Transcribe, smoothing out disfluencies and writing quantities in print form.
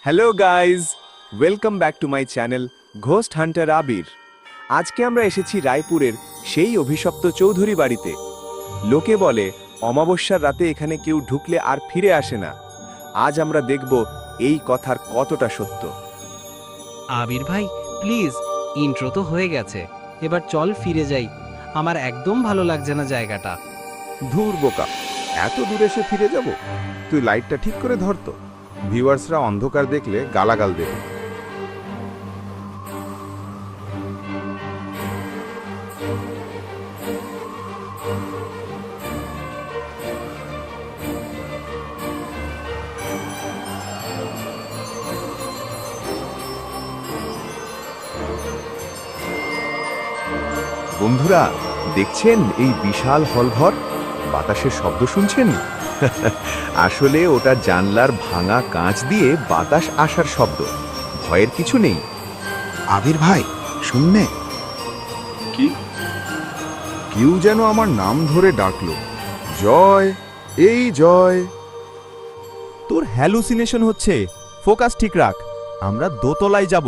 Hello guys, welcome back to my channel ghost hunter Abir. আজকে আমরা এসেছি রায়পুরের সেই অভিশপ্ত চৌধুরী বাড়িতে। লোকে বলে অমাবস্যার রাতে এখানে কেউ ঢুকলে আর ফিরে আসে না। আজ আমরা দেখব এই কথার কতটা সত্য। আবির ভাই, প্লিজ, ইন্ট্রো তো হয়ে গেছে, এবার চল ফিরে যাই। আমার একদম ভালো লাগছে না জায়গাটা। ধুর বোকা, এত দূরে এসে ফিরে যাব? তুই লাইটটা ঠিক করে ধর তো, ভিউয়ার্সরা অন্ধকার দেখলে গালাগাল দেবে। বন্ধুরা, দেখছেন এই বিশাল হলঘর? বাতাসের শব্দ শুনছেন? আসলে ওটা জানলার ভাঙা কাঁচ দিয়ে বাতাস আসার শব্দ। ভয়ের কিছু নেই। আবির ভাই, শুননে? কি? কেউ যেন আমার নাম ধরে ডাকলো, জয়, এই জয়। তোর হ্যালুসিনেশন হচ্ছে, ফোকাস ঠিক রাখ। আমরা দোতলায় যাব।